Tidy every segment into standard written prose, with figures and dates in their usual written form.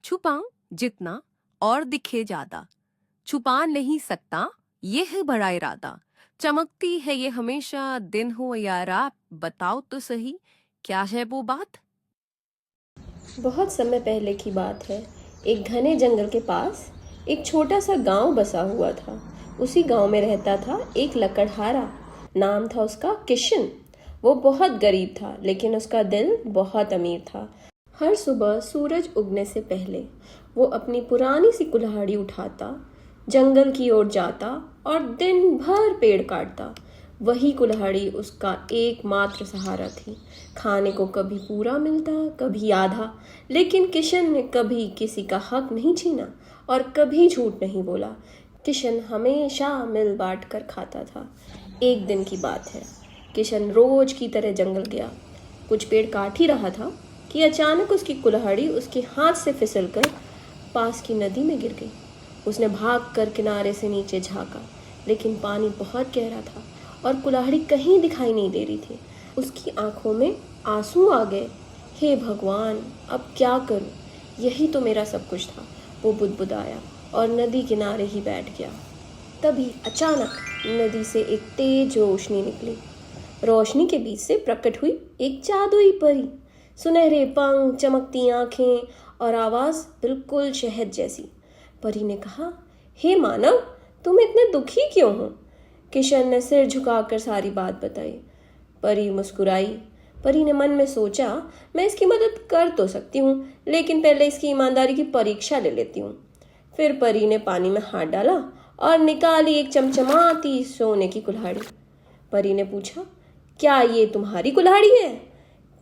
छुपाऊं जितना और दिखे ज्यादा, छुपा नहीं सकता ये है बड़ा इरादा। चमकती है ये हमेशा, दिन हो या रात, बताओ तो सही क्या है वो बात। बहुत समय पहले की बात है। एक घने जंगल के पास एक छोटा सा गांव बसा हुआ था। उसी गांव में रहता था एक लकड़हारा। नाम था उसका किशन। वो बहुत गरीब था, लेकिन उसका दिल बहुत अमीर था। हर सुबह सूरज उगने से पहले वो अपनी पुरानी सी कुल्हाड़ी उठाता, जंगल की ओर जाता और दिन भर पेड़ काटता। वही कुल्हाड़ी उसका एकमात्र सहारा थी। खाने को कभी पूरा मिलता, कभी आधा, लेकिन किशन ने कभी किसी का हक नहीं छीना और कभी झूठ नहीं बोला। किशन हमेशा मिल बांट कर खाता था। एक दिन की बात है। किशन रोज की तरह जंगल गया। कुछ पेड़ काट ही रहा था कि अचानक उसकी कुल्हाड़ी उसके हाथ से फिसलकर पास की नदी में गिर गई। उसने भागकर किनारे से नीचे झांका, लेकिन पानी बहुत गहरा था और कुल्हाड़ी कहीं दिखाई नहीं दे रही थी। उसकी आंखों में आंसू आ गए। हे भगवान, अब क्या करूं? यही तो मेरा सब कुछ था। वो बुदबुदाया और नदी किनारे ही बैठ गया। तभी अचानक नदी से एक तेज रोशनी निकली। रोशनी के बीच से प्रकट हुई एक जादुई परी। सुनहरे पंख, चमकती आंखें और आवाज बिल्कुल शहद जैसी। परी ने कहा, हे मानव, तुम इतने दुखी क्यों हो? किशन ने सिर झुकाकर सारी बात बताई। परी मुस्कुराई। परी ने मन में सोचा, मैं इसकी मदद कर तो सकती हूँ, लेकिन पहले इसकी ईमानदारी की परीक्षा ले लेती हूँ। फिर परी ने पानी में हाथ डाला और निकाली एक चमचमाती सोने की कुल्हाड़ी। परी ने पूछा, क्या ये तुम्हारी कुल्हाड़ी है?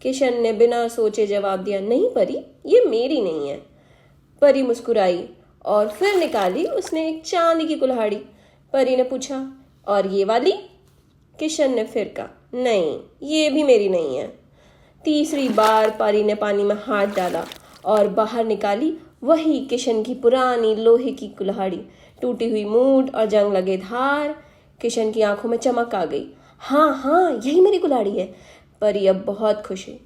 किशन ने बिना सोचे जवाब दिया, नहीं परी, ये मेरी नहीं है। परी मुस्कुराई और फिर निकाली उसने एक चांदी की कुल्हाड़ी। परी ने पूछा, और ये वाली? किशन ने फिर कहा, नहीं, ये भी मेरी नहीं है। तीसरी बार परी ने पानी में हाथ डाला और बाहर निकाली वही किशन की पुरानी लोहे की कुल्हाड़ी। टूटी हुई मूठ और जंग लगे धार। किशन की आंखों में चमक आ गई। हाँ हाँ, यही मेरी कुल्हाड़ी है। परी अब बहुत खुश है।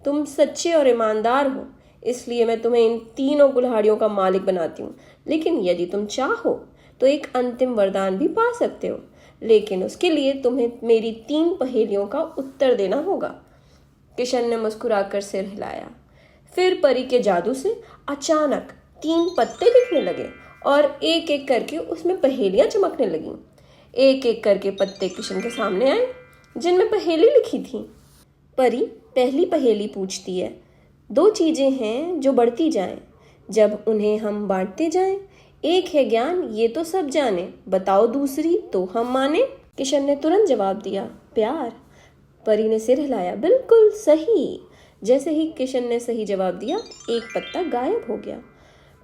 तुम सच्चे और ईमानदार हो, इसलिए मैं तुम्हें इन तीनों कुल्हाड़ियों का मालिक बनाती हूँ। लेकिन यदि तुम चाहो तो एक अंतिम वरदान भी पा सकते हो, लेकिन उसके लिए तुम्हें मेरी 3 पहेलियों का उत्तर देना होगा। किशन ने मुस्कुराकर सिर हिलाया। फिर परी के जादू से अचानक 3 पत्ते दिखने लगे और एक एक करके उसमें पहेलियां चमकने लगीं। एक एक करके पत्ते किशन के सामने आए, जिनमें पहेली लिखी थी। परी पहली पहेली पूछती है, 2 चीजें हैं जो बढ़ती जाएं, जब उन्हें हम बांटते जाएं। एक है ज्ञान, ये तो सब जाने, बताओ दूसरी तो हम माने। किशन ने तुरंत जवाब दिया, प्यार। परी ने सिर हिलाया, बिल्कुल सही। जैसे ही किशन ने सही जवाब दिया, एक पत्ता गायब हो गया।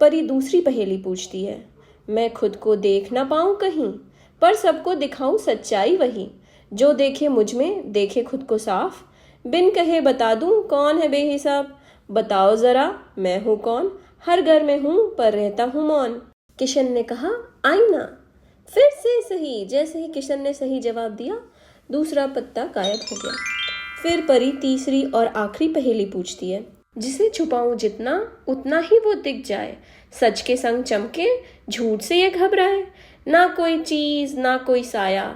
परी दूसरी पहेली पूछती है, मैं खुद को देख ना पाऊं कहीं, पर सबको दिखाऊं सच्चाई वही, जो देखे मुझ में देखे खुद को साफ, बिन कहे बता दूं कौन है बेहिसाब, बताओ जरा मैं हूं कौन, हर घर में हूं पर रहता हूं मौन। किशन ने कहा, आईना। फिर से सही। जैसे ही किशन ने सही जवाब दिया, दूसरा पत्ता गायब हो गया। फिर परी तीसरी और आखिरी पहेली पूछती है, जिसे छुपाऊं जितना उतना ही वो दिख जाए, सच के संग चमके झूठ से ये घबराए, ना कोई चीज ना कोई साया,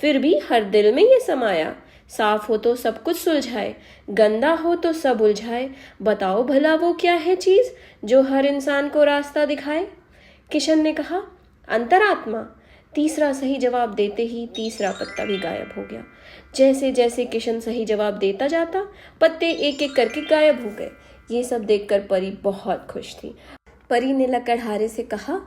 फिर भी हर दिल में ये समाया, साफ हो तो सब कुछ सुलझाए, गंदा हो तो सब उलझाए, बताओ भला वो क्या है चीज जो हर इंसान को रास्ता दिखाए। किशन ने कहा, अंतरात्मा। तीसरा सही जवाब देते ही तीसरा पत्ता भी गायब हो गया। जैसे जैसे किशन सही जवाब देता जाता, पत्ते एक एक करके गायब हो गए। ये सब देखकर परी बहुत खुश थी। परी ने लकड़हारे से कहा,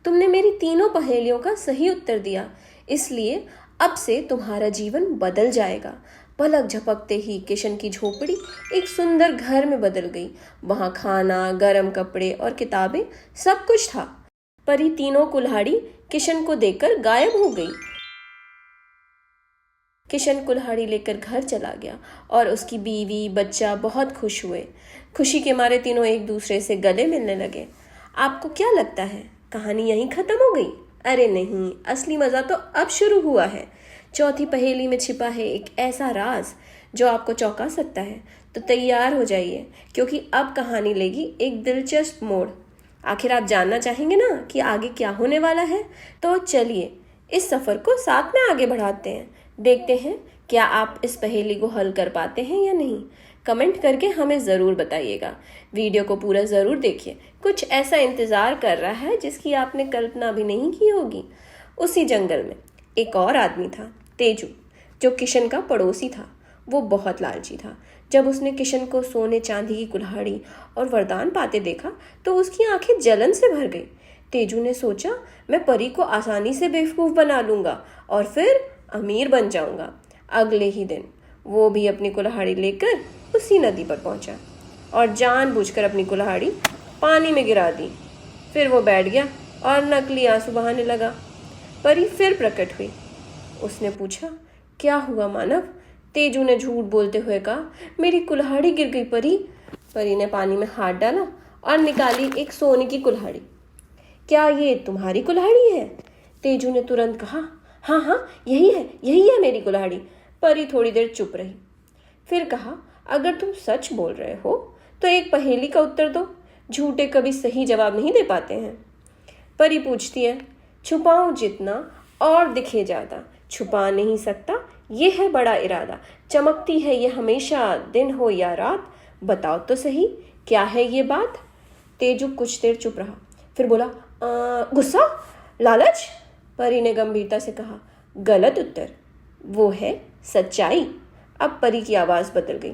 तुमने मेरी तीनों पहेलियों का सही उत्तर दिया, इसलिए अब से तुम्हारा जीवन बदल जाएगा। पलक झपकते ही किशन की झोपड़ी एक सुंदर घर में बदल गई। वहां खाना, गर्म कपड़े और किताबें, सब कुछ था। परी तीनों कुल्हाड़ी किशन को देकर गायब हो गई। किशन कुल्हाड़ी लेकर घर चला गया और उसकी बीवी बच्चा बहुत खुश हुए। खुशी के मारे तीनों एक दूसरे से गले मिलने लगे। आपको क्या लगता है, कहानी यहीं खत्म हो गई? अरे नहीं, असली मजा तो अब शुरू हुआ है। चौथी पहेली में छिपा है एक ऐसा राज जो आपको चौंका सकता है। तो तैयार हो जाइए, क्योंकि अब कहानी लेगी एक दिलचस्प मोड़। आखिर आप जानना चाहेंगे ना कि आगे क्या होने वाला है, तो चलिए इस सफ़र को साथ में आगे बढ़ाते हैं। देखते हैं क्या आप इस पहेली को हल कर पाते हैं या नहीं। कमेंट करके हमें ज़रूर बताइएगा। वीडियो को पूरा ज़रूर देखिए, कुछ ऐसा इंतज़ार कर रहा है जिसकी आपने कल्पना भी नहीं की होगी। उसी जंगल में एक और आदमी था, तेजू, जो किशन का पड़ोसी था। वो बहुत लालची था। जब उसने किशन को सोने चांदी की कुल्हाड़ी और वरदान पाते देखा तो उसकी आंखें जलन से भर गई। तेजू ने सोचा, मैं परी को आसानी से बेवकूफ़ बना लूँगा और फिर अमीर बन जाऊँगा। अगले ही दिन वो भी अपनी कुल्हाड़ी लेकर उसी नदी पर पहुँचा और जानबूझकर अपनी कुल्हाड़ी पानी में गिरा दी। फिर वो बैठ गया और नकली आंसू बहाने लगा। परी फिर प्रकट हुई। उसने पूछा, क्या हुआ मानव? तेजू ने झूठ बोलते हुए कहा, मेरी कुल्हाड़ी गिर गई परी। परी ने पानी में हाथ डाला और निकाली एक सोने की कुल्हाड़ी। क्या ये तुम्हारी कुल्हाड़ी है? तेजू ने तुरंत कहा, हाँ हाँ, यही है मेरी कुल्हाड़ी। परी थोड़ी देर चुप रही, फिर कहा, अगर तुम सच बोल रहे हो तो एक पहेली का उत्तर दो। झूठे कभी सही जवाब नहीं दे पाते हैं। परी पूछती है, छुपाऊं जितना और दिखे ज़्यादा, छुपा नहीं सकता ये है बड़ा इरादा, चमकती है ये हमेशा दिन हो या रात, बताओ तो सही क्या है ये बात। तेजू कुछ देर चुप रहा, फिर बोला, गुस्सा, लालच। परी ने गंभीरता से कहा, गलत उत्तर, वो है सच्चाई। अब परी की आवाज़ बदल गई,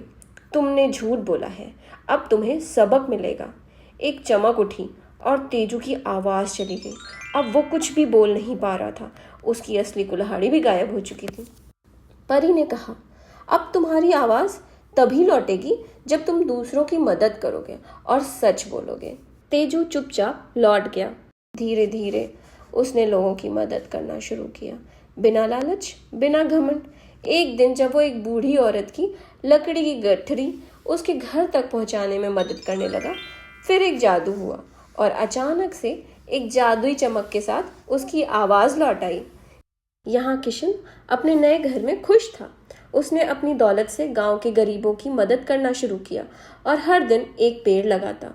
तुमने झूठ बोला है, अब तुम्हें सबक मिलेगा। एक चमक उठी और तेजू की आवाज़ चली गई। अब वो कुछ भी बोल नहीं पा रहा था, उसकी असली कुल्हाड़ी भी गायब हो चुकी थी। परी ने कहा, अब तुम्हारी आवाज़ तभी लौटेगी जब तुम दूसरों की मदद करोगे और सच बोलोगे। तेजू चुपचाप लौट गया। धीरे धीरे उसने लोगों की मदद करना शुरू किया, बिना लालच, बिना घमंड। एक दिन जब वो एक बूढ़ी औरत की लकड़ी की गठरी उसके घर तक पहुंचाने में मदद करने लगा, फिर एक जादू हुआ और अचानक से एक जादुई चमक के साथ उसकी आवाज़ लौट आई। यहाँ किशन अपने नए घर में खुश था। उसने अपनी दौलत से गांव के गरीबों की मदद करना शुरू किया और हर दिन एक पेड़ लगाता।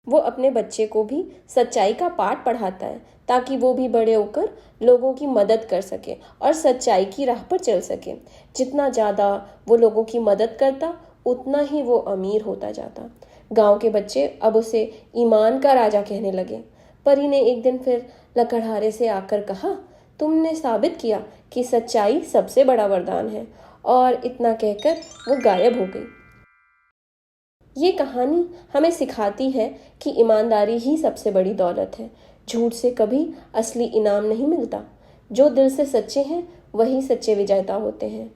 वो अपने बच्चे को भी सच्चाई का पाठ पढ़ाता है ताकि वो भी बड़े होकर लोगों की मदद कर सके और सच्चाई की राह पर चल सके। जितना ज़्यादा वो लोगों की मदद करता उतना ही वो अमीर होता जाता। गांव के बच्चे अब उसे ईमान का राजा कहने लगे। परी ने एक दिन फिर लकड़हारे से आकर कहा, तुमने साबित किया कि सच्चाई सबसे बड़ा वरदान है। और इतना कहकर वो गायब हो गई। ये कहानी हमें सिखाती है कि ईमानदारी ही सबसे बड़ी दौलत है। झूठ से कभी असली इनाम नहीं मिलता। जो दिल से सच्चे हैं वही सच्चे विजेता होते हैं।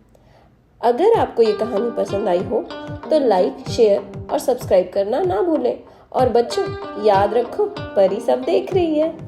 अगर आपको ये कहानी पसंद आई हो तो लाइक, शेयर और सब्सक्राइब करना ना भूलें। और बच्चों, याद रखो, परी सब देख रही है।